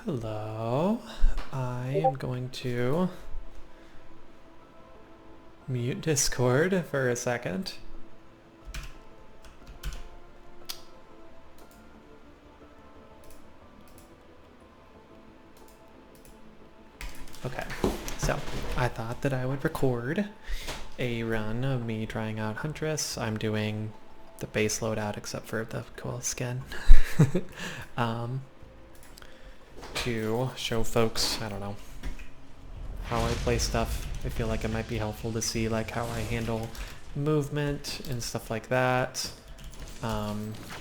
Hello. I am going to mute Discord for a second. Okay, so I thought that I would record a run of me trying out Huntress. I'm doing the base loadout except for the cool skin. To show folks, I don't know, how I play stuff. I feel like it might be helpful to see like how I handle movement and stuff like that.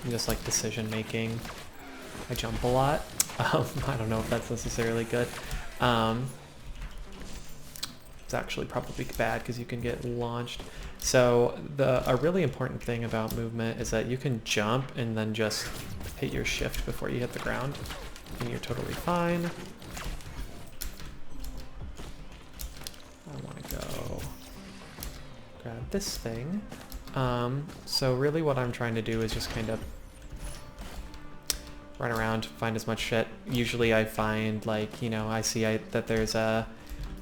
Just like decision making. I jump a lot. I don't know if that's necessarily good. It's actually probably bad because you can get launched. So a really important thing about movement is that you can jump and then just hit your shift before you hit the ground, and you're totally fine. I want to go grab this thing. So really what I'm trying to do is just kind of run around, find as much shit. Usually I find, like, you know, I see that there's a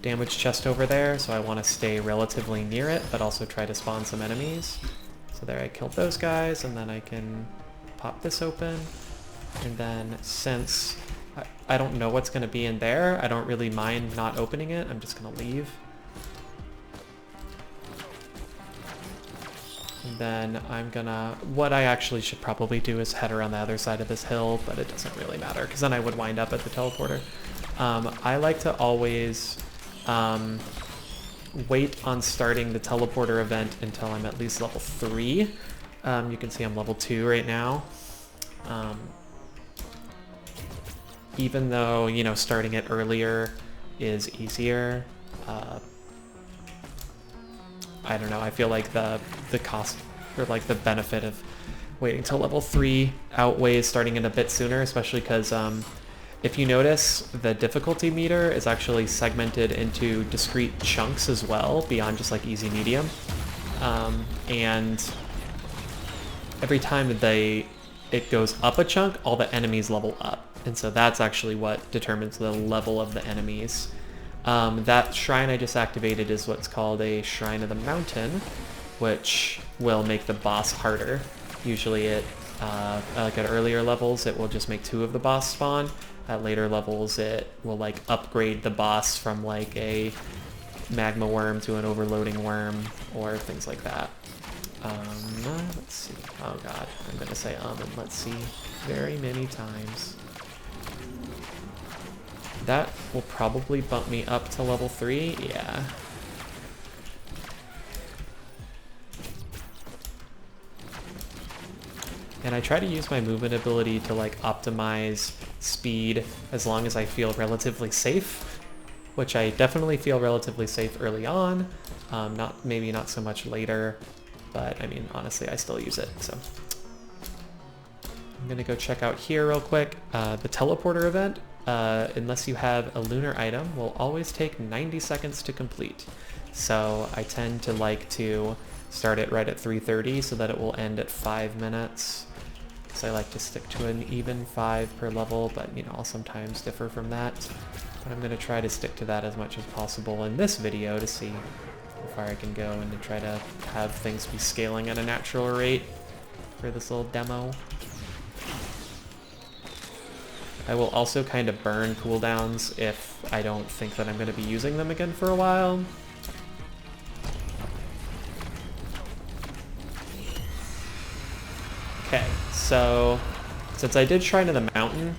damaged chest over there, so I want to stay relatively near it, but also try to spawn some enemies. So there, I killed those guys, and then I can pop this open. And then since I don't know what's going to be in there, I don't really mind not opening it. I'm just going to leave. And then I'm gonna, what I actually should probably do is head around the other side of this hill, but it doesn't really matter because then I would wind up at the teleporter. I like to always wait on starting the teleporter event until I'm at least level 3. You can see I'm level 2 right now. Even though, you know, starting it earlier is easier, I don't know, I feel like the cost, or like the benefit of waiting till level 3 outweighs starting it a bit sooner, especially because if you notice, the difficulty meter is actually segmented into discrete chunks as well, beyond just like easy, medium. And every time it goes up a chunk, all the enemies level up. And so that's actually what determines the level of the enemies. That shrine I just activated is what's called a Shrine of the Mountain, which will make the boss harder. Usually like at earlier levels, it will just make 2 of the boss spawn. At later levels, it will like upgrade the boss from like a magma worm to an overloading worm, or things like that. Let's see. Oh god, I'm gonna say and let's see very many times. That will probably bump me up to level 3, yeah. And I try to use my movement ability to like optimize speed as long as I feel relatively safe, which I definitely feel relatively safe early on, maybe not so much later, but I mean, honestly, I still use it, so. I'm gonna go check out here real quick. The teleporter event, unless you have a lunar item, will always take 90 seconds to complete. So I tend to like to start it right at 3:30 so that it will end at 5 minutes. Because I like to stick to an even 5 per level, but you know, I'll sometimes differ from that. But I'm gonna try to stick to that as much as possible in this video to see how far I can go and to try to have things be scaling at a natural rate for this little demo. I will also kind of burn cooldowns if I don't think that I'm going to be using them again for a while. Okay, so since I did Shrine of the Mountain,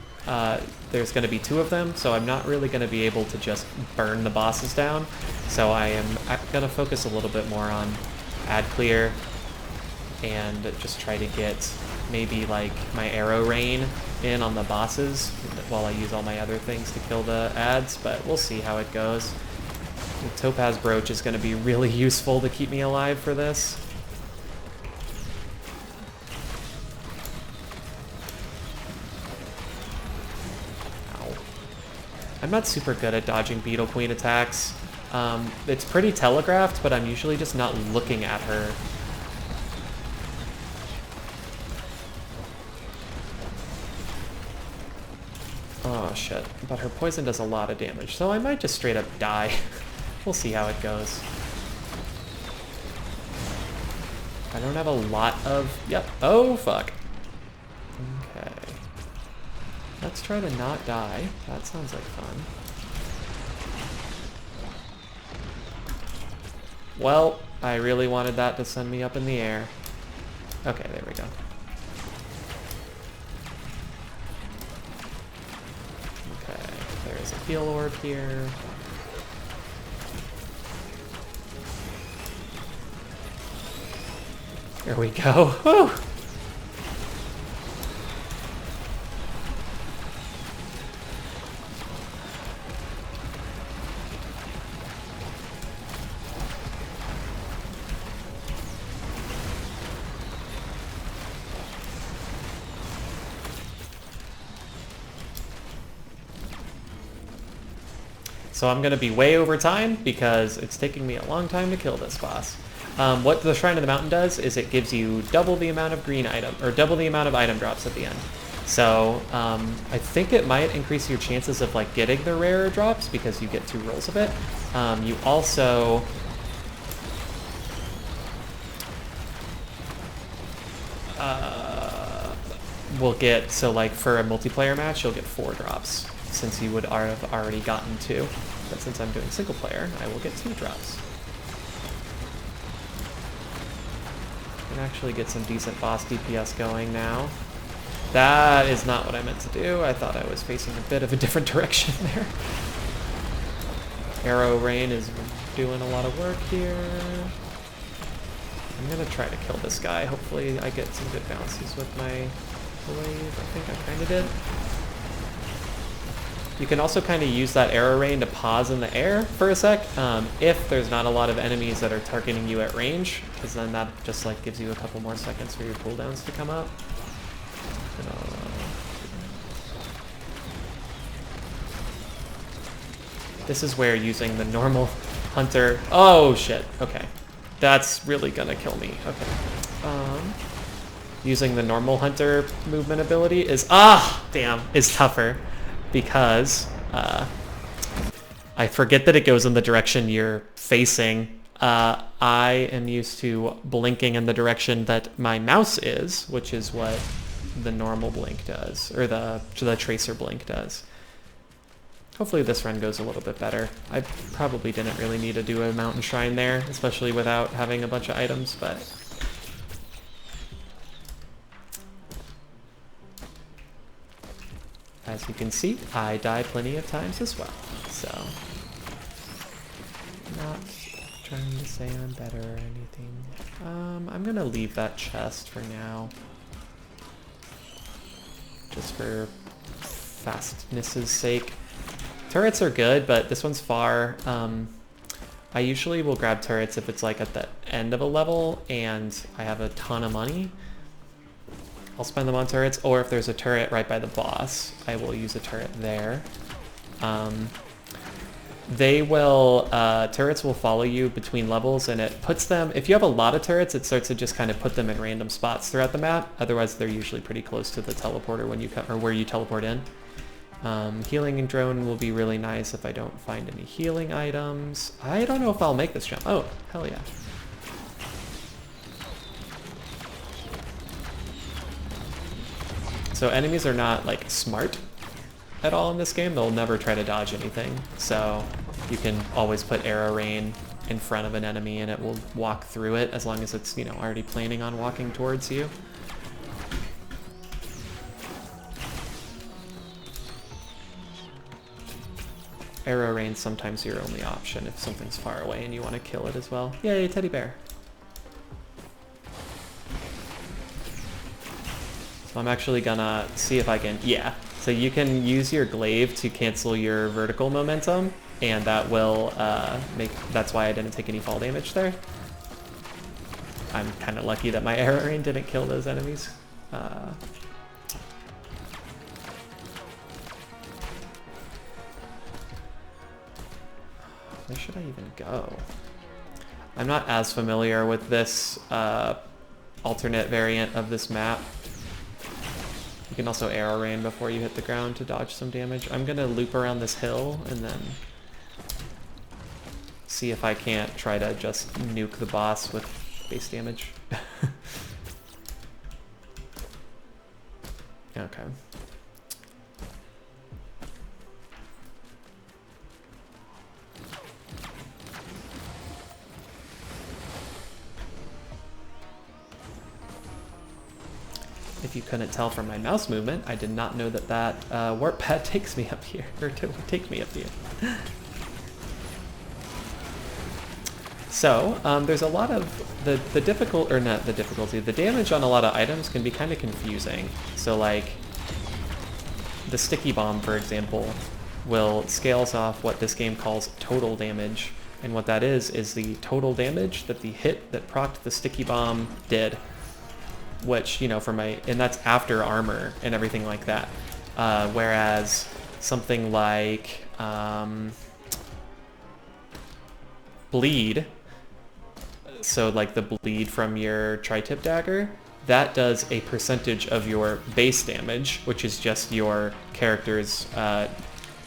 there's going to be 2 of them, so I'm not really going to be able to just burn the bosses down. So I'm going to focus a little bit more on ad clear and just try to get maybe like my arrow rain in on the bosses while I use all my other things to kill the ads, but we'll see how it goes. The Topaz Brooch is going to be really useful to keep me alive for this. Ow. I'm not super good at dodging Beetle Queen attacks. It's pretty telegraphed, but I'm usually just not looking at her. shit. But her poison does a lot of damage, so I might just straight up die. We'll see how it goes. I don't have a lot of... Yep. Oh, fuck. Okay. Let's try to not die. That sounds like fun. Well, I really wanted that to send me up in the air. Okay, there we go. Okay, there's a heal orb here. There we go. Woo! So I'm going to be way over time because it's taking me a long time to kill this boss. What the Shrine of the Mountain does is it gives you double the amount of green item, or double the amount of item drops at the end. So I think it might increase your chances of like getting the rarer drops because you get 2 rolls of it. You also will get, so like for a multiplayer match, you'll get 4 drops since you would have already gotten 2. But since I'm doing single player, I will get 2 drops. Can actually get some decent boss DPS going now. That is not what I meant to do. I thought I was facing a bit of a different direction there. Arrow Rain is doing a lot of work here. I'm gonna try to kill this guy. Hopefully I get some good bounces with my wave. I think I kind of did. You can also kind of use that arrow rain to pause in the air for a sec if there's not a lot of enemies that are targeting you at range, because then that just like gives you a couple more seconds for your cooldowns to come up. This is where using the normal hunter... Oh shit, okay. That's really gonna kill me, okay. Using the normal hunter movement ability is... is tougher. Because I forget that it goes in the direction you're facing. I am used to blinking in the direction that my mouse is, which is what the normal blink does, or the tracer blink does. Hopefully this run goes a little bit better. I probably didn't really need to do a mountain shrine there, especially without having a bunch of items, but... As you can see, I die plenty of times as well, so not trying to say I'm better or anything. I'm gonna leave that chest for now, just for fastness's sake. Turrets are good, but this one's far. I usually will grab turrets if it's like at the end of a level and I have a ton of money. I'll spend them on turrets, or if there's a turret right by the boss, I will use a turret there. Turrets will follow you between levels, and it puts them, if you have a lot of turrets, it starts to just kind of put them in random spots throughout the map. Otherwise, they're usually pretty close to the teleporter when you or where you teleport in. Healing drone will be really nice if I don't find any healing items. I don't know if I'll make this jump. Oh, hell yeah. So enemies are not like smart at all in this game. They'll never try to dodge anything. So you can always put arrow rain in front of an enemy and it will walk through it as long as it's, you know, already planning on walking towards you. Arrow rain's sometimes your only option if something's far away and you want to kill it as well. Yay, teddy bear. I'm actually gonna see if I can, so you can use your glaive to cancel your vertical momentum, and that will that's why I didn't take any fall damage there. I'm kind of lucky that my arrow rain didn't kill those enemies. Where should I even go? I'm not as familiar with this alternate variant of this map. You can also arrow rain before you hit the ground to dodge some damage. I'm gonna loop around this hill and then see if I can't try to just nuke the boss with base damage. Okay. If you couldn't tell from my mouse movement, I did not know that that warp pad takes me up here, or to take me up here. So, there's a lot of, the damage on a lot of items can be kind of confusing. So like, the sticky bomb, for example, scales off what this game calls total damage. And what that is the total damage that the hit that procced the sticky bomb did. Which, you know, and that's after armor and everything like that. Whereas something like bleed, so like the bleed from your tri-tip dagger, that does a percentage of your base damage, which is just your character's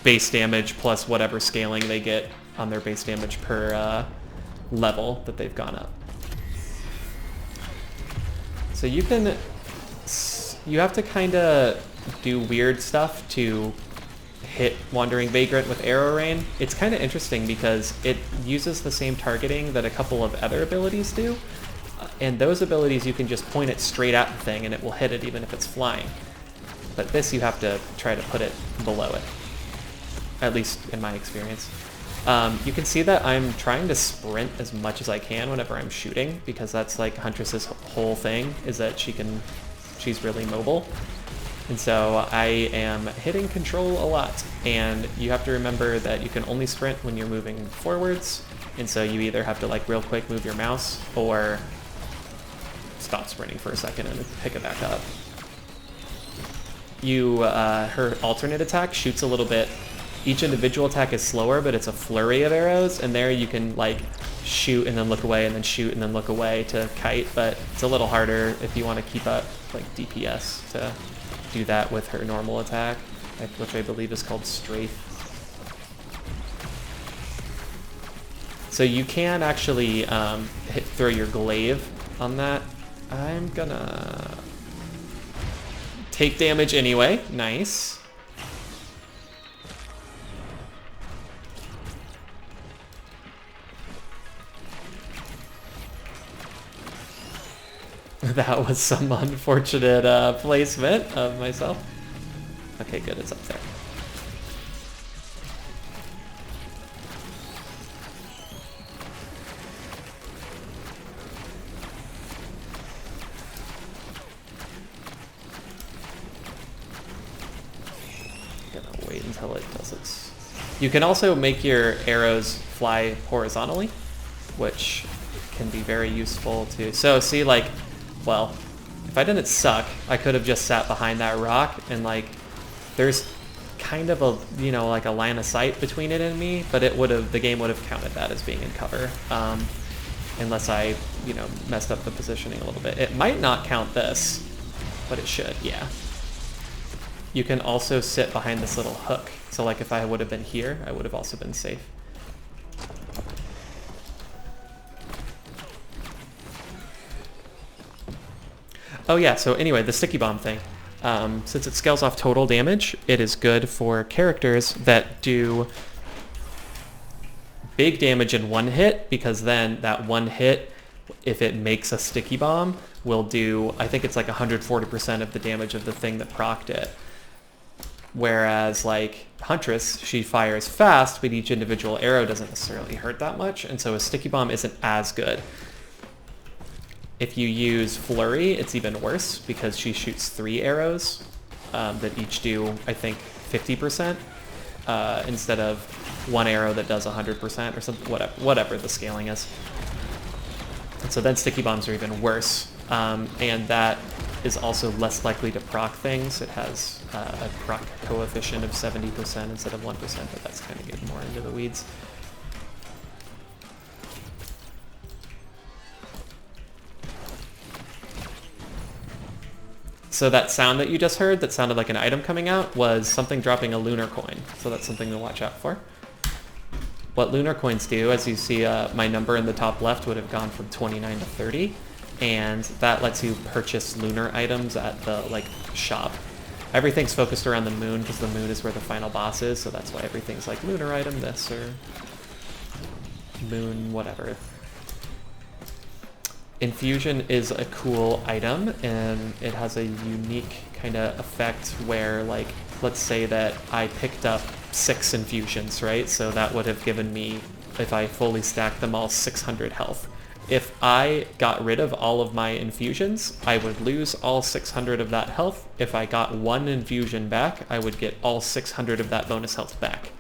base damage plus whatever scaling they get on their base damage per level that they've gone up. So you have to kind of do weird stuff to hit Wandering Vagrant with Arrow Rain. It's kind of interesting because it uses the same targeting that a couple of other abilities do. And those abilities, you can just point it straight at the thing and it will hit it even if it's flying. But this, you have to try to put it below it, at least in my experience. You can see that I'm trying to sprint as much as I can whenever I'm shooting, because that's like Huntress's whole thing, is that she's really mobile. And so I am hitting control a lot, and you have to remember that you can only sprint when you're moving forwards, and so you either have to like real quick move your mouse or stop sprinting for a second and pick it back up. Her alternate attack shoots a little bit. Each individual attack is slower, but it's a flurry of arrows, and there you can like shoot and then look away and then shoot and then look away to kite, but it's a little harder if you want to keep up like DPS to do that with her normal attack, which I believe is called Strafe. So you can actually throw your glaive on that. I'm gonna take damage anyway. Nice. That was some unfortunate placement of myself. Okay, good, it's up there. I'm gonna wait until it does its... You can also make your arrows fly horizontally, which can be very useful too. So see, like, well, if I didn't suck, I could have just sat behind that rock and like, there's kind of a, you know, like a line of sight between it and me, but the game would have counted that as being in cover, unless I, you know, messed up the positioning a little bit. It might not count this, but it should, yeah. You can also sit behind this little hook. So like if I would have been here, I would have also been safe. Oh yeah, so anyway, the sticky bomb thing. Since it scales off total damage, it is good for characters that do big damage in one hit, because then that one hit, if it makes a sticky bomb, will do, I think it's like 140% of the damage of the thing that procced it. Whereas like Huntress, she fires fast, but each individual arrow doesn't necessarily hurt that much, and so a sticky bomb isn't as good. If you use Flurry, it's even worse, because she shoots 3 arrows that each do, I think, 50%, instead of 1 arrow that does 100% or something, whatever the scaling is. And so then sticky bombs are even worse, and that is also less likely to proc things. It has a proc coefficient of 70% instead of 1%, but that's kind of getting more into the weeds. So that sound that you just heard that sounded like an item coming out was something dropping a lunar coin. So that's something to watch out for. What lunar coins do, as you see, my number in the top left would have gone from 29 to 30. And that lets you purchase lunar items at the shop. Everything's focused around the moon because the moon is where the final boss is. So that's why everything's like lunar item this or moon whatever. Infusion is a cool item, and it has a unique kind of effect where, like, let's say that I picked up 6 infusions, right? So that would have given me, if I fully stacked them all, 600 health. If I got rid of all of my infusions, I would lose all 600 of that health. If I got 1 infusion back, I would get all 600 of that bonus health back.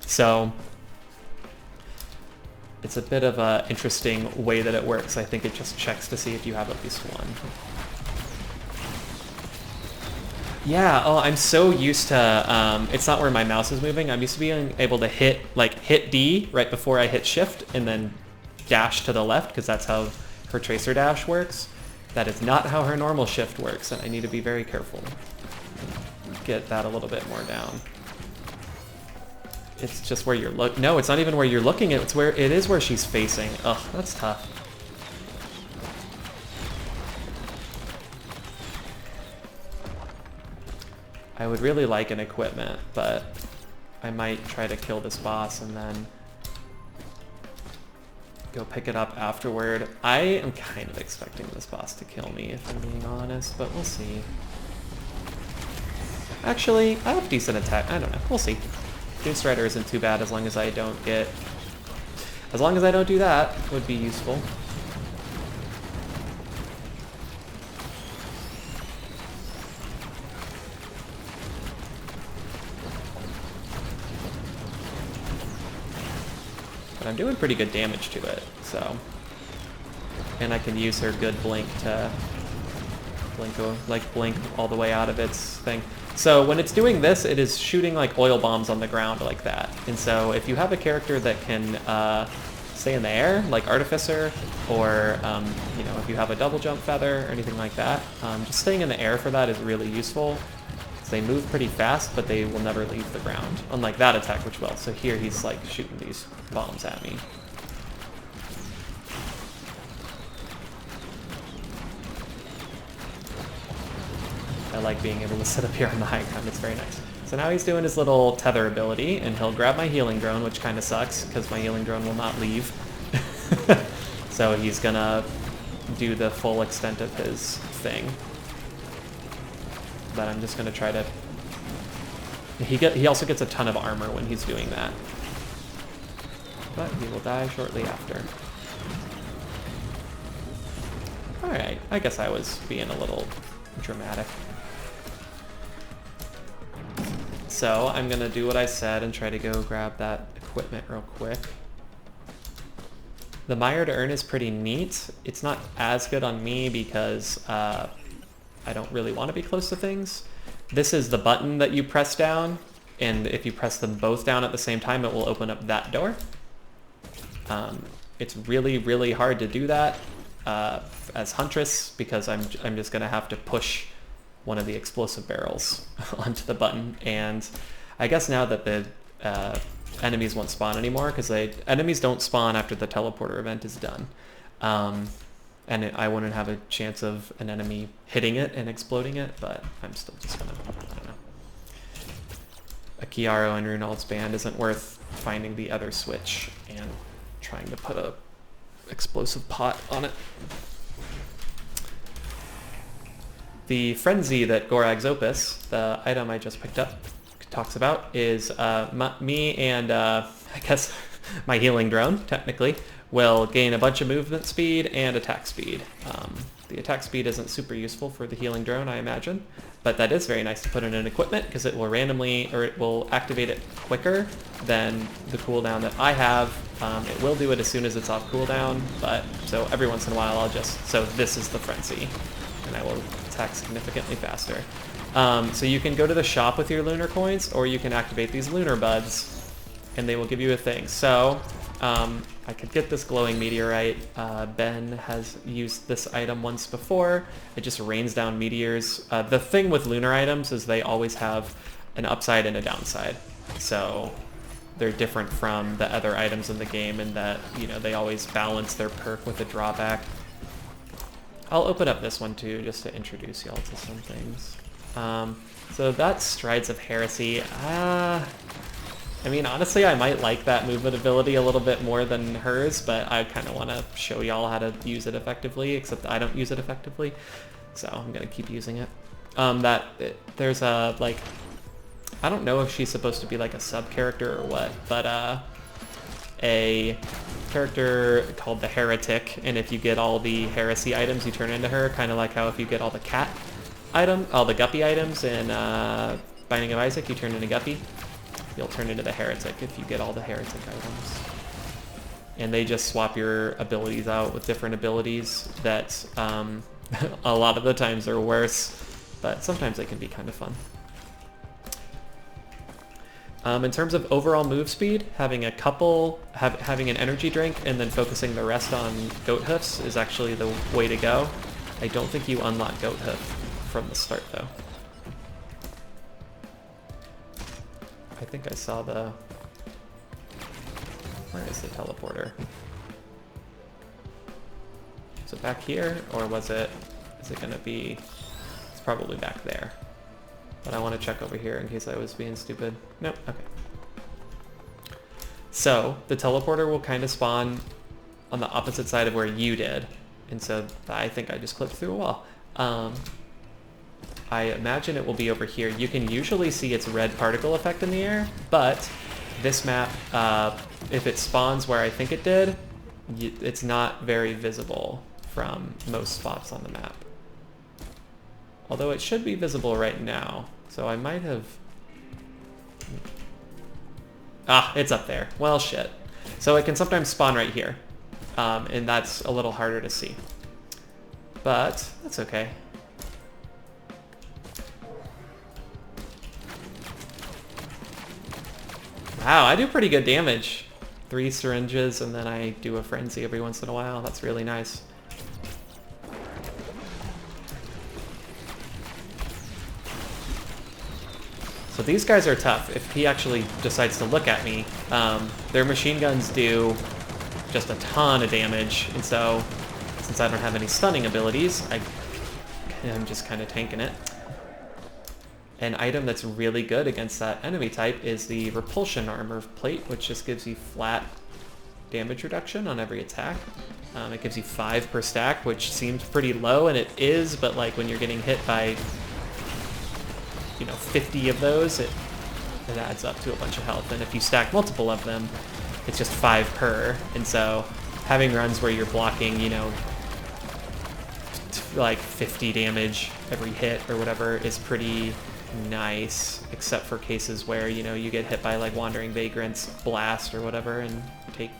So it's a bit of an interesting way that it works. I think it just checks to see if you have at least 1. Yeah, oh, I'm so used to, it's not where my mouse is moving. I'm used to being able to hit D right before I hit shift and then dash to the left, because that's how her tracer dash works. That is not how her normal shift works, and I need to be very careful. Get that a little bit more down. It's just where you're no, it's not even where you're looking. It's where it is where she's facing. Ugh, that's tough. I would really like an equipment, but I might try to kill this boss and then go pick it up afterward. I am kind of expecting this boss to kill me, if I'm being honest, but we'll see. Actually, I have decent attack. I don't know. We'll see. Dune Strider isn't too bad as long as I don't get... As long as I don't do that, would be useful. But I'm doing pretty good damage to it, so... And I can use her good blink to... blink all the way out of its thing. So when it's doing this, it is shooting like oil bombs on the ground like that. And so if you have a character that can stay in the air, like Artificer, or you know, if you have a double jump feather or anything like that, just staying in the air for that is really useful. They move pretty fast, but they will never leave the ground, unlike that attack, which will. So here he's like shooting these bombs at me. I like being able to sit up here on the high ground. It's very nice. So now he's doing his little tether ability, and he'll grab my healing drone, which kind of sucks because my healing drone will not leave. So he's gonna do the full extent of his thing. But I'm just gonna try to... He also gets a ton of armor when he's doing that. But he will die shortly after. Alright, I guess I was being a little dramatic. So I'm gonna do what I said and try to go grab that equipment real quick. The Mire to Earn is pretty neat. It's not as good on me because I don't really want to be close to things. This is the button that you press down, and if you press them both down at the same time, it will open up that door. It's really, really hard to do that as Huntress because I'm just gonna have to push one of the explosive barrels onto the button. And I guess now that the enemies won't spawn anymore, because enemies don't spawn after the teleporter event is done. And I wouldn't have a chance of an enemy hitting it and exploding it, but I'm still just gonna, I don't know. A Chiaro and Runald's band isn't worth finding the other switch and trying to put a explosive pot on it. The Frenzy that Gorag's Opus, the item I just picked up, talks about is me and I guess my healing drone, technically, will gain a bunch of movement speed and attack speed. The attack speed isn't super useful for the healing drone, I imagine, but that is very nice to put in an equipment because it will randomly, or it will activate it quicker than the cooldown that I have. It will do it as soon as it's off cooldown, but so every once in a while so this is the Frenzy, and I will attack significantly faster. So you can go to the shop with your lunar coins, or you can activate these lunar buds, and they will give you a thing. So I could get this glowing meteorite. Ben has used this item once before. It just rains down meteors. The thing with lunar items is they always have an upside and a downside. So they're different from the other items in the game in that, you know, they always balance their perk with a drawback. I'll open up this one too, just to introduce y'all to some things. So that's Strides of Heresy. I mean, honestly, I might like that movement ability a little bit more than hers, but I kind of want to show y'all how to use it effectively, except I don't use it effectively, so I'm going to keep using it. There's a, like, I don't know if she's supposed to be like a sub-character or what, but a character called the Heretic, and if you get all the Heresy items, you turn into her, kind of like how if you get all the cat item, all the Guppy items in Binding of Isaac, you turn into Guppy. You'll turn into the Heretic if you get all the Heretic items. And they just swap your abilities out with different abilities that a lot of the times are worse, but sometimes they can be kind of fun. In terms of overall move speed, having a couple, having an energy drink and then focusing the rest on goat hoofs is actually the way to go. I don't think you unlock goat hoof from the start though. I think I saw the... Where is the teleporter? Is it back here, or was it... Is it gonna be... It's probably back there. But I want to check over here in case I was being stupid. Nope, okay. So, the teleporter will kind of spawn on the opposite side of where you did. And so, I think I just clipped through a wall. I imagine it will be over here. You can usually see its red particle effect in the air, but this map, if it spawns where I think it did, it's not very visible from most spots on the map. Although it should be visible right now, so I might have... Ah, it's up there. Well, shit. So it can sometimes spawn right here, and that's a little harder to see. But that's okay. Wow, I do pretty good damage. 3 syringes, and then I do a frenzy every once in a while. That's really nice. So these guys are tough. If he actually decides to look at me, their machine guns do just a ton of damage, and so since I don't have any stunning abilities, I'm just kind of tanking it. An item that's really good against that enemy type is the repulsion armor plate, which just gives you flat damage reduction on every attack. It gives you 5 per stack, which seems pretty low, and it is, but like when you're getting hit by, you know, 50 of those, it adds up to a bunch of health. And if you stack multiple of them, it's just 5 per. And so having runs where you're blocking, you know, like 50 damage every hit or whatever is pretty nice, except for cases where, you know, you get hit by like Wandering Vagrant's blast or whatever and take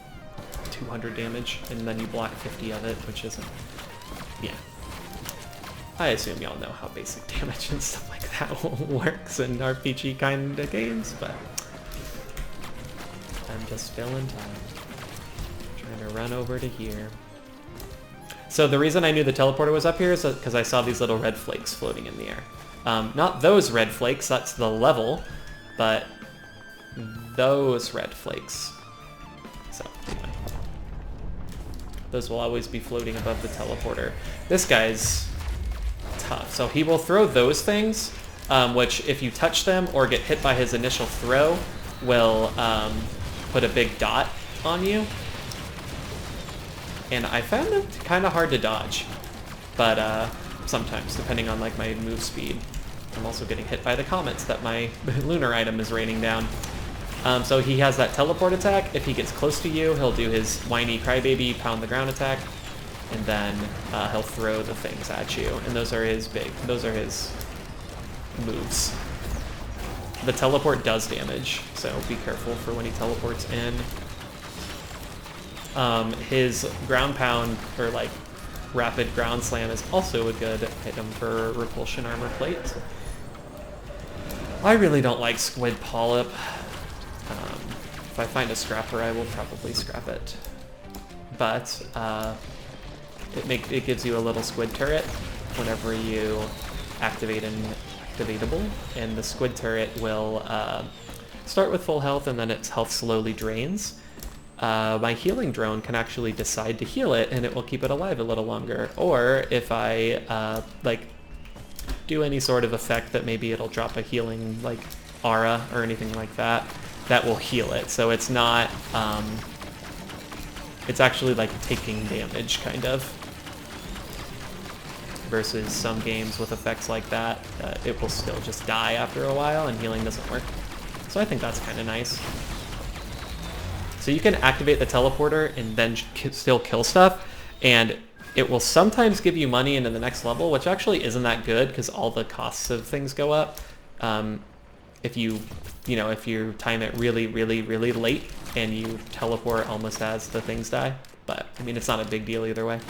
200 damage, and then you block 50 of it, which isn't... Yeah. I assume y'all know how basic damage and stuff like that works in RPG kind of games, but I'm just filling time. Trying to run over to here. So the reason I knew the teleporter was up here is because I saw these little red flakes floating in the air. Not those red flakes, that's the level, but those red flakes. So, anyway. Those will always be floating above the teleporter. This guy's tough. So he will throw those things, which if you touch them or get hit by his initial throw, will put a big dot on you. And I found them kind of hard to dodge, but sometimes, depending on like my move speed. I'm also getting hit by the comets that my lunar item is raining down. So he has that teleport attack. If he gets close to you, he'll do his whiny crybaby pound the ground attack, and then he'll throw the things at you. And those are his moves. The teleport does damage, so be careful for when he teleports in. His ground pound, or like rapid ground slam, is also a good item for repulsion armor plate. I really don't like squid polyp. If I find a scrapper, I will probably scrap it. But it gives you a little squid turret whenever you activate an activatable, and the squid turret will start with full health and then its health slowly drains. My healing drone can actually decide to heal it and it will keep it alive a little longer. Or if I like do any sort of effect that maybe it'll drop a healing like aura or anything like that, that will heal it. So it's not, it's actually like taking damage kind of. Versus some games with effects like that, it will still just die after a while and healing doesn't work. So I think that's kind of nice. So you can activate the teleporter and then still kill stuff, and it will sometimes give you money into the next level, which actually isn't that good because all the costs of things go up. If you time it really, really, really late and you teleport almost as the things die. But I mean, it's not a big deal either way.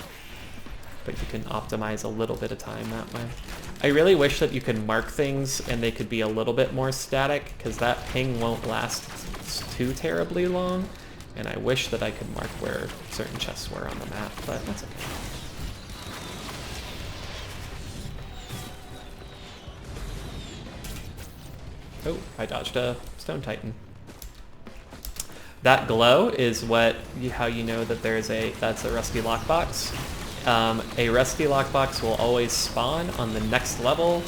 But you can optimize a little bit of time that way. I really wish that you could mark things and they could be a little bit more static, because that ping won't last too terribly long. And I wish that I could mark where certain chests were on the map, but that's okay. Oh, I dodged a Stone Titan. That glow is how you know that that's a rusty lockbox. A rusty lockbox will always spawn on the next level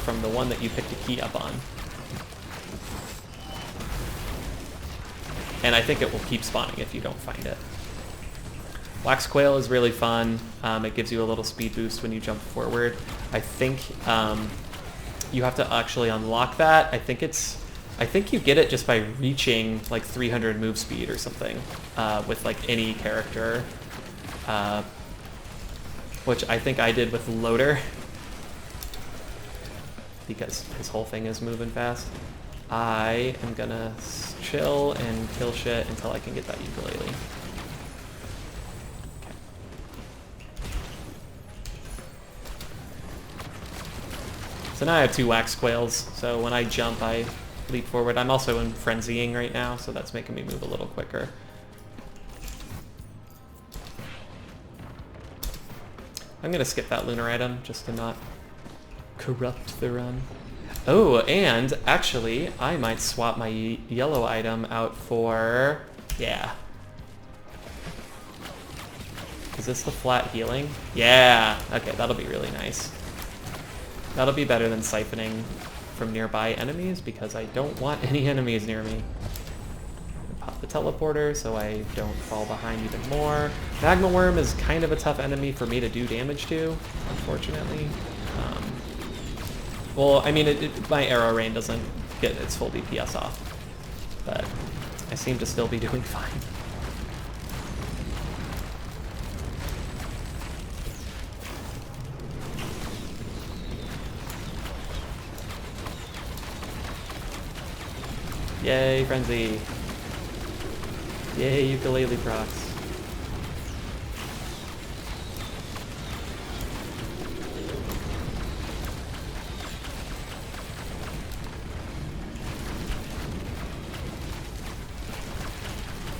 from the one that you picked a key up on. And I think it will keep spawning if you don't find it. Wax Quail is really fun. It gives you a little speed boost when you jump forward. I think you have to actually unlock that. I think you get it just by reaching like 300 move speed or something with like any character. Which I think I did with Loader, because his whole thing is moving fast. I am gonna chill and kill shit until I can get that ukulele. Okay. So now I have 2 Wax Quails, so when I jump I leap forward. I'm also in frenzying right now, so that's making me move a little quicker. I'm gonna skip that lunar item just to not corrupt the run. Oh, and actually, I might swap my yellow item out for... yeah. Is this the flat healing? Yeah! Okay, that'll be really nice. That'll be better than siphoning from nearby enemies, because I don't want any enemies near me. Pop the teleporter so I don't fall behind even more. Magma Worm is kind of a tough enemy for me to do damage to, unfortunately. Well, I mean, my arrow rain doesn't get its full DPS off, but I seem to still be doing fine. Yay, Frenzy! Yay, ukulele procs.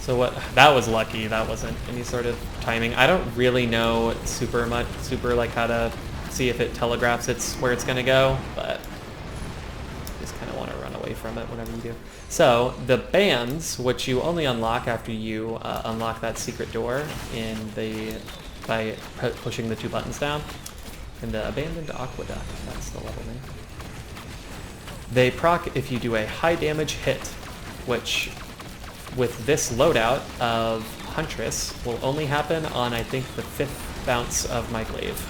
So that was lucky. That wasn't any sort of timing. I don't really know super like how to see if it telegraphs where it's gonna go, but just kind of want to run away from it whenever you do. So the bands, which you only unlock after you unlock that secret door by pushing the 2 buttons down, and the Abandoned Aqueduct, that's the level name. They proc if you do a high damage hit, which with this loadout of Huntress will only happen on, I think, the 5th bounce of my glaive,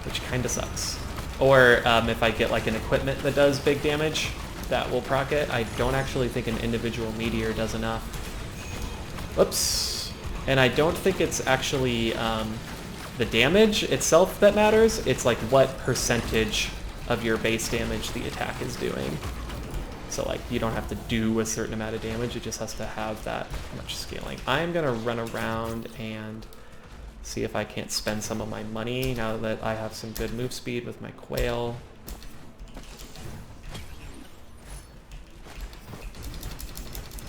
which kind of sucks. Or if I get like an equipment that does big damage, that will proc it. I don't actually think an individual meteor does enough. Oops. And I don't think it's actually the damage itself that matters. It's like what percentage of your base damage the attack is doing. So like you don't have to do a certain amount of damage, it just has to have that much scaling. I'm gonna run around and see if I can't spend some of my money now that I have some good move speed with my Quail.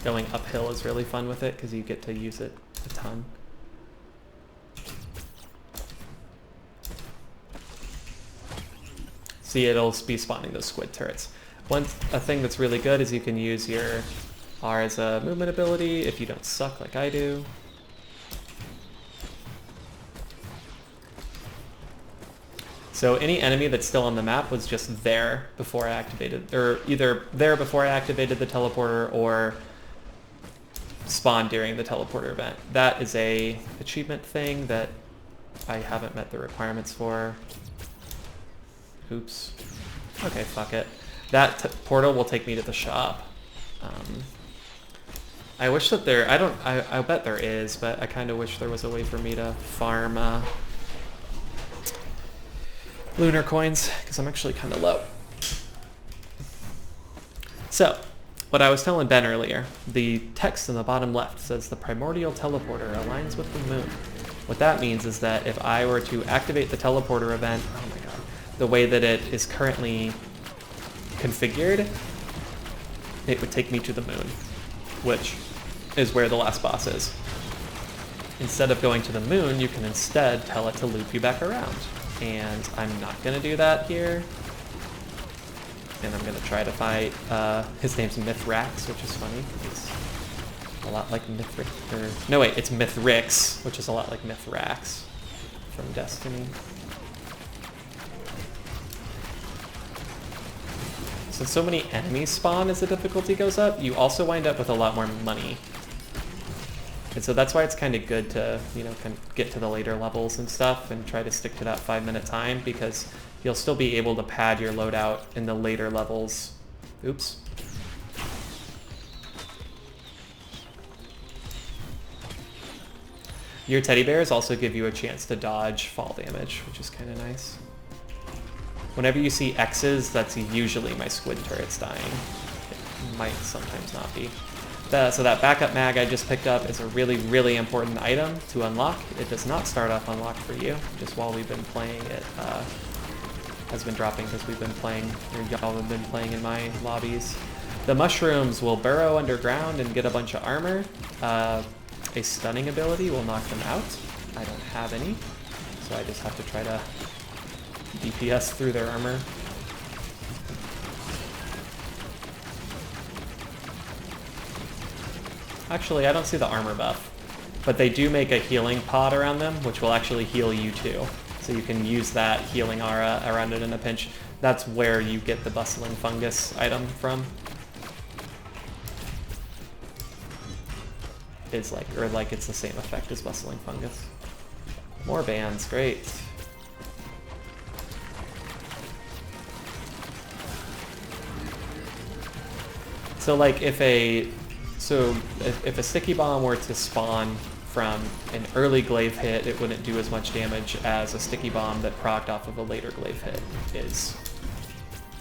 Going uphill is really fun with it because you get to use it a ton. See, it'll be spawning those squid turrets. A thing that's really good is you can use your R as a movement ability if you don't suck like I do. So any enemy that's still on the map was just there before I activated, or either there before I activated the teleporter or spawned during the teleporter event. That is a achievement thing that I haven't met the requirements for. Oops. Okay, fuck it. That portal will take me to the shop. I wish that there, I bet there is, but I kind of wish there was a way for me to farm lunar coins, because I'm actually kind of low. So, what I was telling Ben earlier, the text in the bottom left says the primordial teleporter aligns with the moon. What that means is that if I were to activate the teleporter event, oh my god, the way that it is currently configured, it would take me to the moon, which is where the last boss is. Instead of going to the moon, you can instead tell it to loop you back around. And I'm not going to do that here. And I'm going to try to fight, his name's Mithrax, which is funny. It's a lot like Mithrix, or, no wait, it's Mithrix, which is a lot like Mithrax from Destiny. Since so many enemies spawn as the difficulty goes up, you also wind up with a lot more money. And so that's why it's kind of good to, you know, kind of get to the later levels and stuff and try to stick to that 5-minute time, because you'll still be able to pad your loadout in the later levels. Oops. Your teddy bears also give you a chance to dodge fall damage, which is kind of nice. Whenever you see X's, that's usually my squid turrets dying. It might sometimes not be. So that backup mag I just picked up is a really, really important item to unlock. It does not start off unlocked for you. Just while we've been playing, it has been dropping because we've been playing, or y'all have been playing in my lobbies. The mushrooms will burrow underground and get a bunch of armor. A stunning ability will knock them out. I don't have any, so I just have to try to DPS through their armor. Actually, I don't see the armor buff, but they do make a healing pod around them, which will actually heal you too. So you can use that healing aura around it in a pinch. That's where you get the bustling fungus item from. It's like, or like it's the same effect as bustling fungus. More bands, great. So like if a sticky bomb were to spawn from an early glaive hit, it wouldn't do as much damage as a sticky bomb that procced off of a later glaive hit is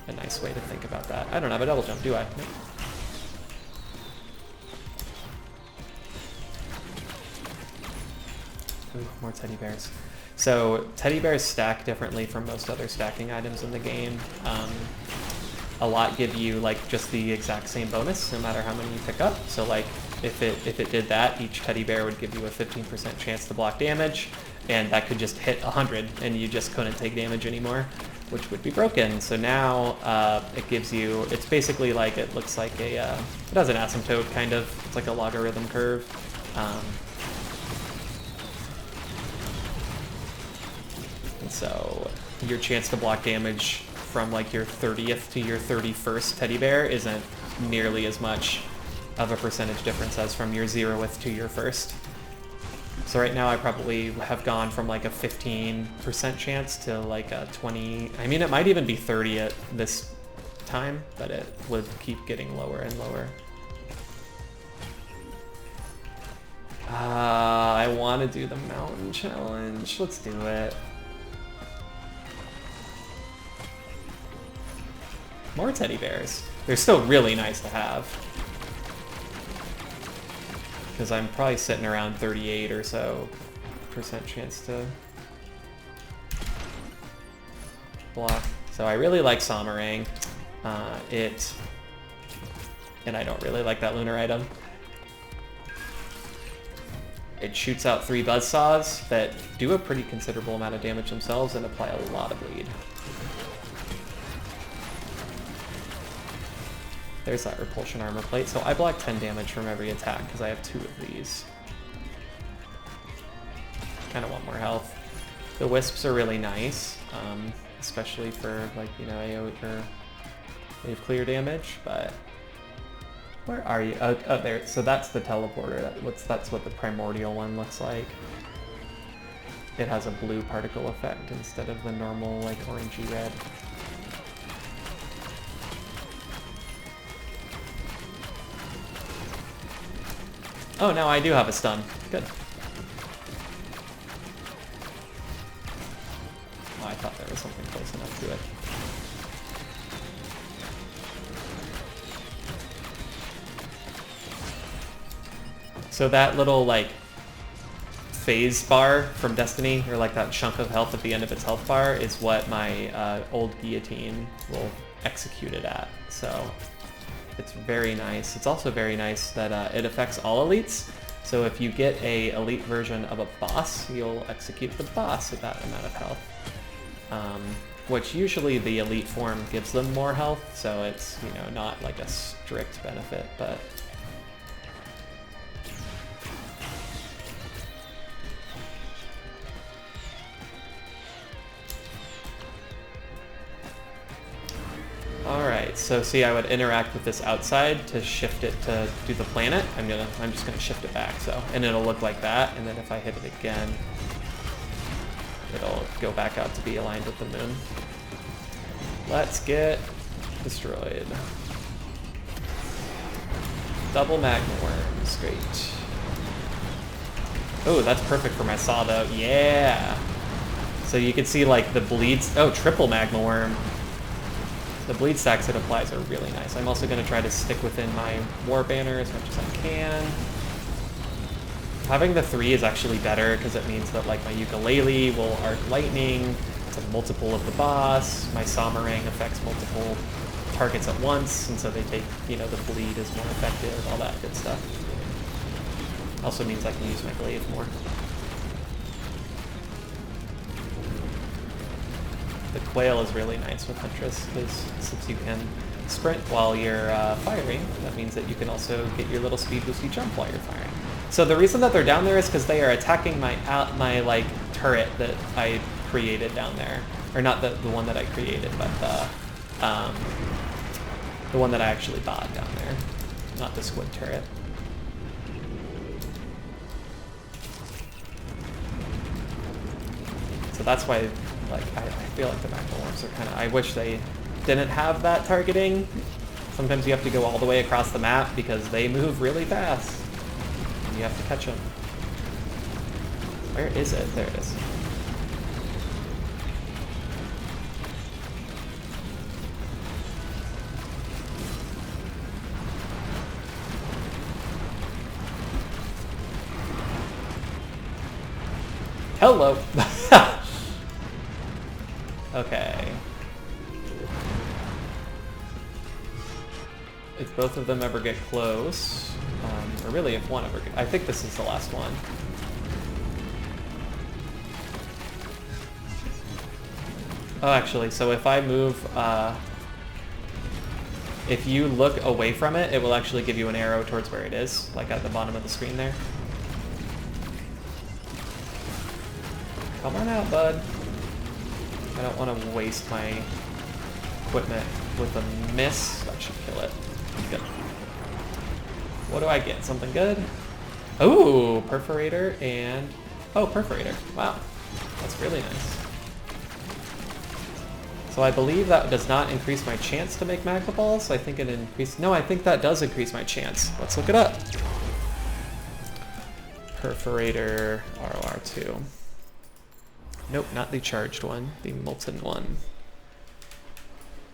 a nice way to think about that. I don't have a double jump, do I? Nope. Ooh, more teddy bears. So teddy bears stack differently from most other stacking items in the game. A lot give you like just the exact same bonus no matter how many you pick up. So like if it did that, each teddy bear would give you a 15% chance to block damage, and that could just hit 100 and you just couldn't take damage anymore, which would be broken. So now it gives you, it's basically like, it looks like a, it has an asymptote kind of, it's like a logarithm curve. And so your chance to block damage from like your 30th to your 31st teddy bear isn't nearly as much of a percentage difference as from your 0th to your 1st. So right now I probably have gone from like a 15% chance to like a 20, I mean it might even be 30 at this time, but it would keep getting lower and lower. I want to do the mountain challenge, let's do it. More teddy bears. They're still really nice to have. Because I'm probably sitting around 38 or so % chance to block. So I really like Samarang. And I don't really like that lunar item. it shoots out 3 buzzsaws that do a pretty considerable amount of damage themselves and apply a lot of bleed. There's that repulsion armor plate. So I block 10 damage from every attack because I have 2 of these. Kind of want more health. The wisps are really nice, especially for like, you know, AO or wave clear damage, but where are you? Oh, there. So that's the teleporter. That's what the primordial one looks like. It has a blue particle effect instead of the normal like orangey red. Oh, now I do have a stun. Good. Oh, I thought there was something close enough to it. So that little, like, phase bar from Destiny, or like that chunk of health at the end of its health bar, is what my old guillotine will execute it at. So it's very nice. It's also very nice that it affects all elites. So if you get a elite version of a boss, you'll execute the boss at that amount of health. Which usually the elite form gives them more health, so it's, you know, not like a strict benefit, but alright, so see, I would interact with this outside to shift it to do the planet. I'm just gonna shift it back, so, and it'll look like that, and then if I hit it again, it'll go back out to be aligned with the moon. Let's get destroyed. Double magma worms, great. Oh, that's perfect for my saw though, yeah! So you can see like the bleeds, oh, triple magma worm. The bleed stacks it applies are really nice. I'm also going to try to stick within my war banner as much as I can. Having the 3 is actually better because it means that like my ukulele will arc lightning to multiple of the boss. My Samarang affects multiple targets at once, and so they take, you know, the bleed is more effective, all that good stuff. Also means I can use my glaive more. The quail is really nice with Huntress, because since you can sprint while you're firing, that means that you can also get your little speed boosty jump while you're firing. So the reason that they're down there is because they are attacking my like turret that I created down there, or not the one that I created, but the one that I actually bought down there, not the squid turret. So that's why. Like, I feel like the magma worms are kind of... I wish they didn't have that targeting. Sometimes you have to go all the way across the map because they move really fast. And you have to catch them. Where is it? There it is. Hello! Okay. If both of them ever get close, or really if one ever I think this is the last one. Oh, actually, so if I move, if you look away from it, it will actually give you an arrow towards where it is, like at the bottom of the screen there. Come on out, bud. I don't want to waste my equipment with a miss. That should kill it. Good. What do I get? Something good? Ooh, perforator and... Oh, perforator. Wow. That's really nice. So I believe that does not increase my chance to make magma balls. I think it increased... No, I think that does increase my chance. Let's look it up. Perforator RoR2. Nope, not the charged one, the molten one.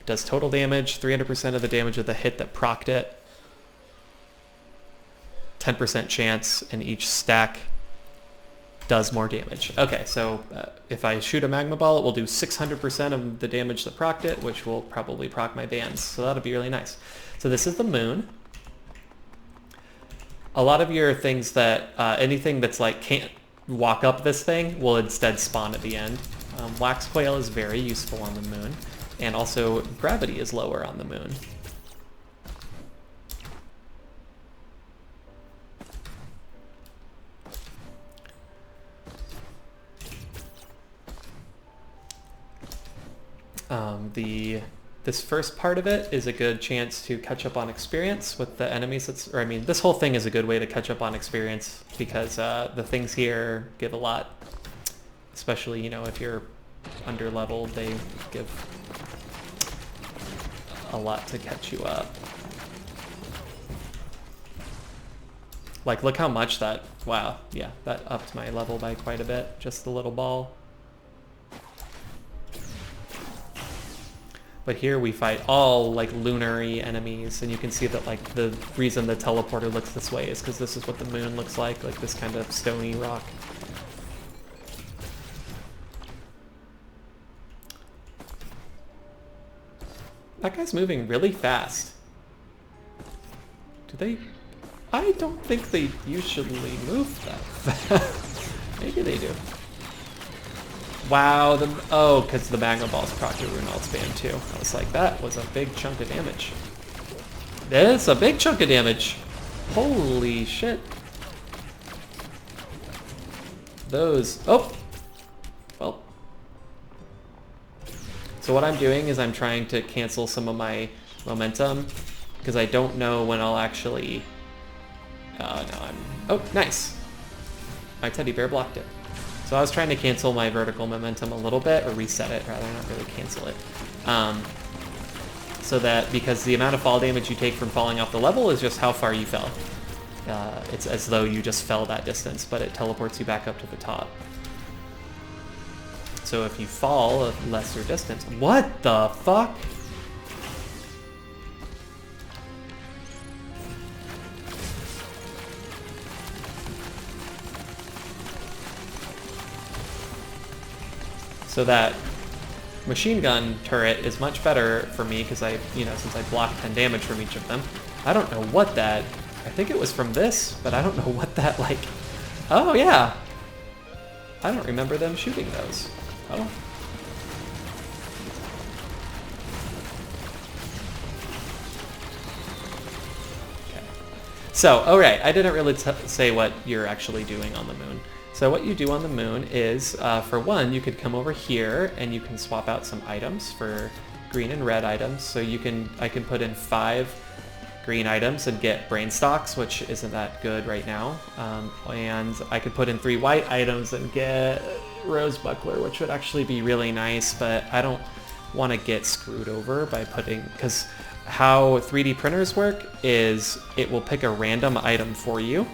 Does total damage, 300% of the damage of the hit that procced it. 10% chance, and each stack does more damage. Okay, so if I shoot a magma ball, it will do 600% of the damage that procced it, which will probably proc my bands. So that'll be really nice. So this is the moon. a lot of your things that, anything that's like can't walk up this thing will instead spawn at the end. Wax Quail is very useful on the moon, and also gravity is lower on the moon. This first part of it is a good chance to catch up on experience with the enemies. This whole thing is a good way to catch up on experience because the things here give a lot, especially, you know, if you're under leveled, they give a lot to catch you up. Like, look how much that, wow, yeah, that upped my level by quite a bit, just the little ball. But here we fight all like lunary enemies, and you can see that like the reason the teleporter looks this way is because this is what the moon looks like this kind of stony rock. That guy's moving really fast. Do they? I don't think they usually move that fast. Maybe they do. Wow, because the Magma Balls proc your Runald spam too. I was like, that was a big chunk of damage. That's a big chunk of damage. Holy shit. Those, oh! Well. So what I'm doing is I'm trying to cancel some of my momentum, because I don't know when I'll actually, oh, nice. My teddy bear blocked it. So I was trying to cancel my vertical momentum a little bit, or reset it rather, not really cancel it. So that, because the amount of fall damage you take from falling off the level is just how far you fell. It's as though you just fell that distance, but it teleports you back up to the top. So if you fall a lesser distance, what the fuck? So that machine gun turret is much better for me because I, since I blocked 10 damage from each of them. I don't know what that, I think it was from this, but I don't know what that like, oh yeah. I don't remember them shooting those. Oh. Okay. So, all right, I didn't really say what you're actually doing on the moon. So what you do on the moon is, for one, you could come over here and you can swap out some items for green and red items. So I can put in 5 green items and get brain stocks, which isn't that good right now. And I could put in 3 white items and get rose buckler, which would actually be really nice, but I don't want to get screwed over by because how 3D printers work is it will pick a random item for you.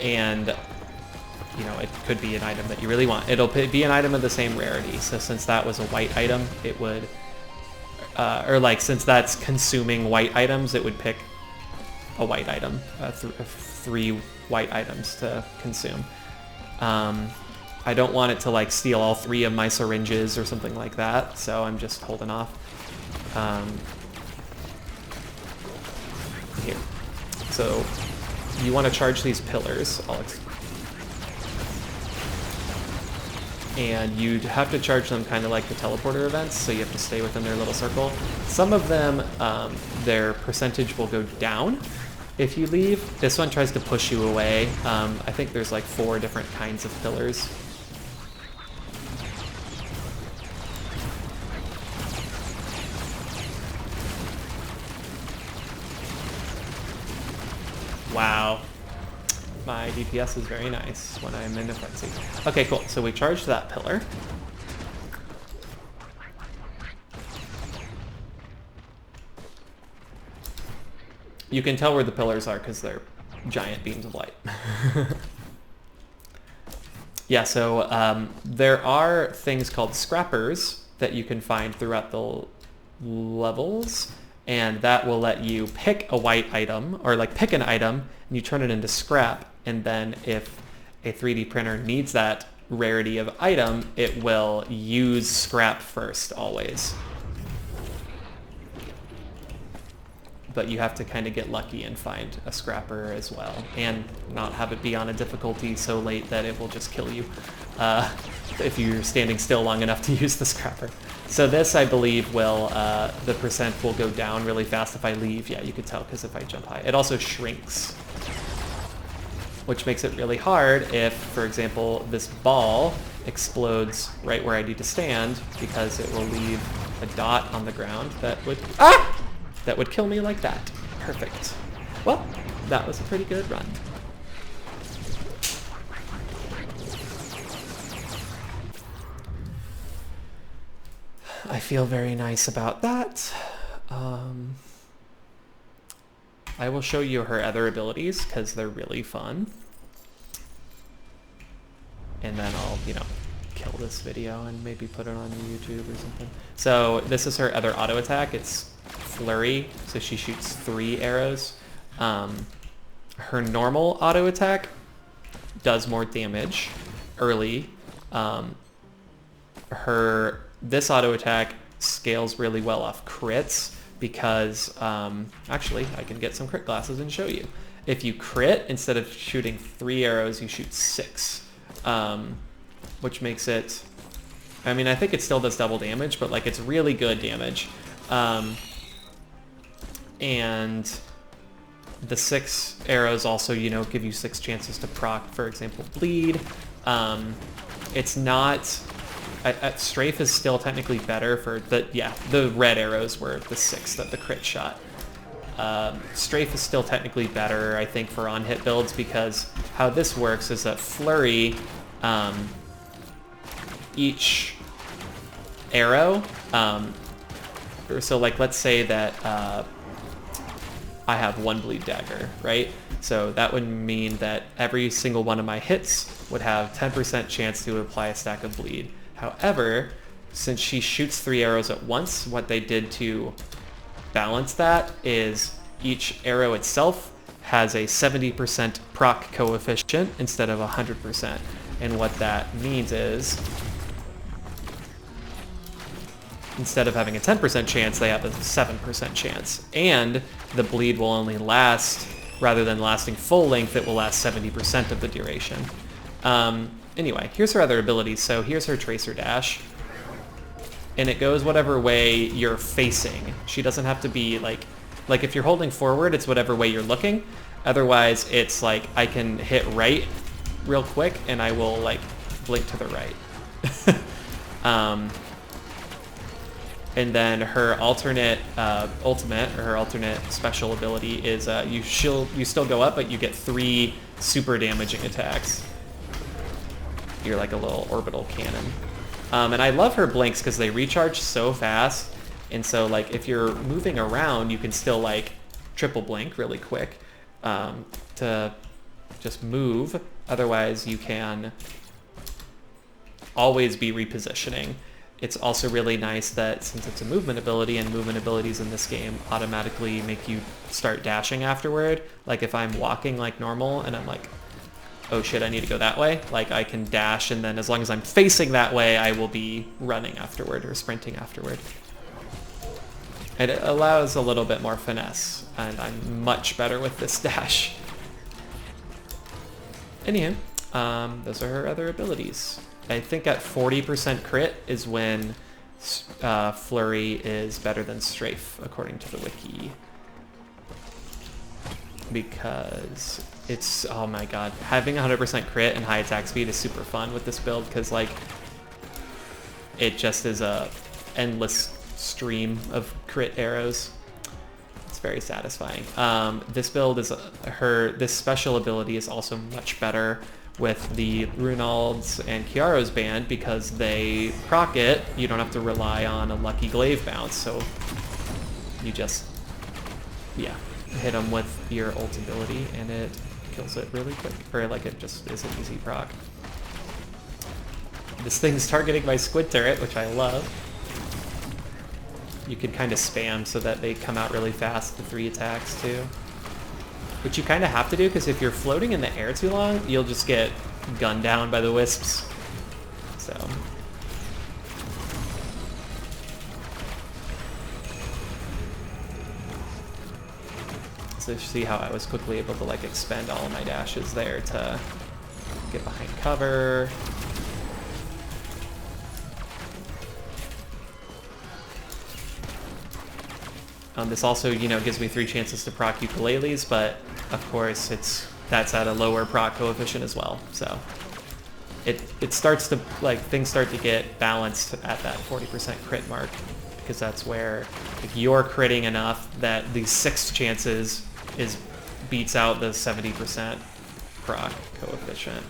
And, it could be an item that you really want. It'll be an item of the same rarity. So since that was a white item, it would, since that's consuming white items, it would pick a white item, 3 white items to consume. I don't want it to steal all 3 of my syringes or something like that, so I'm just holding off. Here. So you want to charge these pillars, and you'd have to charge them kind of like the teleporter events, so you have to stay within their little circle. Some of them, their percentage will go down if you leave. This one tries to push you away. I think there's 4 different kinds of pillars. Wow. My DPS is very nice when I'm in a frenzy. Okay, cool. So we charged that pillar. You can tell where the pillars are because they're giant beams of light. Yeah, so there are things called scrappers that you can find throughout the levels, and that will let you pick a white item, or pick an item, and you turn it into scrap, and then if a 3D printer needs that rarity of item, it will use scrap first, always. but you have to kind of get lucky and find a scrapper as well, and not have it be on a difficulty so late that it will just kill you if you're standing still long enough to use the scrapper. So this, I believe, will, the percent will go down really fast if I leave. Yeah, you could tell, because if I jump high. It also shrinks, which makes it really hard if, for example, this ball explodes right where I need to stand, because it will leave a dot on the ground that would that would kill me like that. Perfect. Well, that was a pretty good run. I feel very nice about that. I will show you her other abilities because they're really fun. And then I'll, you know, kill this video and maybe put it on YouTube or something. So this is her other auto attack. It's Flurry, so she shoots 3 arrows. Her normal auto attack does more damage early. This auto attack scales really well off crits because, actually, I can get some crit glasses and show you. If you crit, instead of shooting 3 arrows, you shoot 6. Which makes it, I mean, I think it still does double damage, but like it's really good damage. And the 6 arrows also, you know, give you 6 chances to proc, for example, bleed. It's not, strafe is still technically better for the red arrows were the 6 that the crit shot. Strafe is still technically better, I think, for on-hit builds, because how this works is that Flurry, each arrow, so like let's say that I have 1 bleed dagger, right? So that would mean that every single one of my hits would have 10% chance to apply a stack of bleed. However, since she shoots 3 arrows at once, what they did to balance that is each arrow itself has a 70% proc coefficient instead of 100%. And what that means is, instead of having a 10% chance, they have a 7% chance. And the bleed will only last, rather than lasting full length, it will last 70% of the duration. Anyway, here's her other abilities. So here's her Tracer Dash. And it goes whatever way you're facing. She doesn't have to be like if you're holding forward, it's whatever way you're looking. Otherwise, it's like I can hit right real quick and I will like blink to the right. And then her alternate ultimate, or her alternate special ability is you still go up, but you get 3 super damaging attacks. You're like a little orbital cannon. And I love her blinks because they recharge so fast. And so like if you're moving around, you can still like triple blink really quick to just move. Otherwise, you can always be repositioning. It's also really nice that since it's a movement ability, and movement abilities in this game automatically make you start dashing afterward. Like if I'm walking like normal and I'm like, oh shit, I need to go that way, like I can dash, and then as long as I'm facing that way, I will be running afterward or sprinting afterward. It allows a little bit more finesse, and I'm much better with this dash. Anywho, those are her other abilities. I think at 40% crit is when Flurry is better than Strafe, according to the wiki. Because it's, oh my god, having 100% crit and high attack speed is super fun with this build, because like it just is a endless stream of crit arrows. It's very satisfying. This build is this special ability is also much better with the Runald's and Kiaro's band, because they proc it. You don't have to rely on a lucky glaive bounce, so you just, yeah, hit them with your ult ability and it kills it really quick, or like it just is an easy proc. This thing's targeting my squid turret, which I love. You can kind of spam so that they come out really fast, the 3 attacks too. Which you kind of have to do, because if you're floating in the air too long, you'll just get gunned down by the wisps. So. So see how I was quickly able to like expend all of my dashes there to get behind cover. This also, you know, gives me 3 chances to proc ukuleles, but of course that's at a lower proc coefficient as well. So it starts to, like, things start to get balanced at that 40% crit mark, because that's where if you're critting enough that the 6 chances beats out the 70% proc coefficient.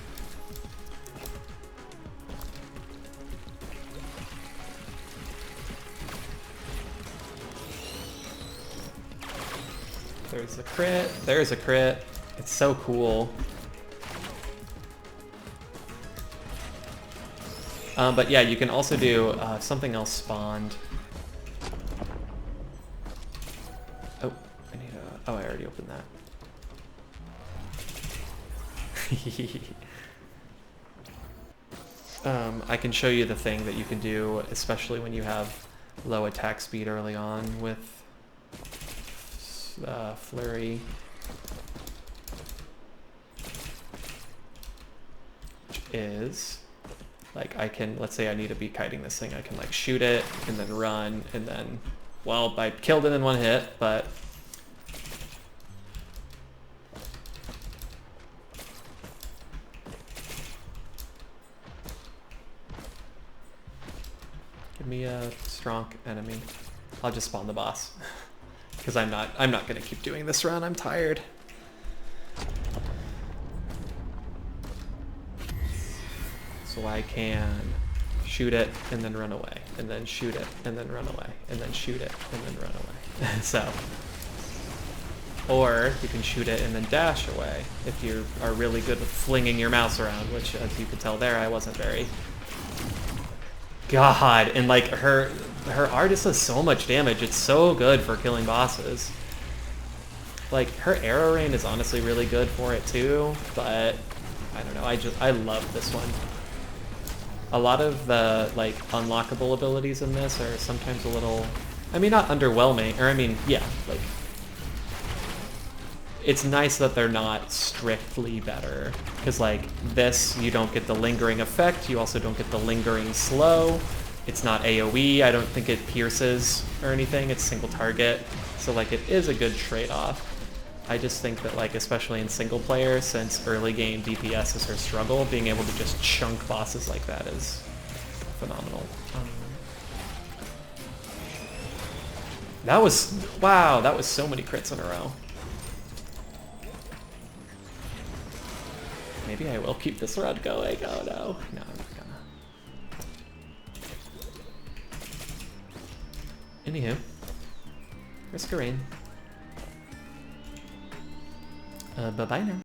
There's a crit. There's a crit. It's so cool. But yeah, you can also do something else spawned. Oh, I need a... Oh, I already opened that. I can show you the thing that you can do, especially when you have low attack speed early on with Flurry. Which is, like, I can, let's say I need to be kiting this thing, I can like shoot it and then run and then, well, I killed it in 1 hit, but give me a strong enemy. I'll just spawn the boss. Because I'm not gonna keep doing this run, I'm tired. So I can shoot it and then run away, and then shoot it and then run away, and then shoot it and then run away. So, or you can shoot it and then dash away if you are really good with flinging your mouse around, which, as you could tell there, I wasn't very. God, and like her art just does so much damage. It's so good for killing bosses. Like, her arrow rain is honestly really good for it too, but I don't know, I love this one. A lot of the like unlockable abilities in this are sometimes a little, I mean, not underwhelming, or I mean, yeah, like, it's nice that they're not strictly better, because like this, you don't get the lingering effect, you also don't get the lingering slow, it's not AoE, I don't think it pierces or anything, it's single target, so like it is a good trade-off. I just think that, like, especially in single player, since early game DPS is her struggle, being able to just chunk bosses like that is phenomenal. That was, wow, that was so many crits in a row. Maybe I will keep this run going. Oh no. No, I'm not gonna. Anywho. Risk a rain. Bye-bye now.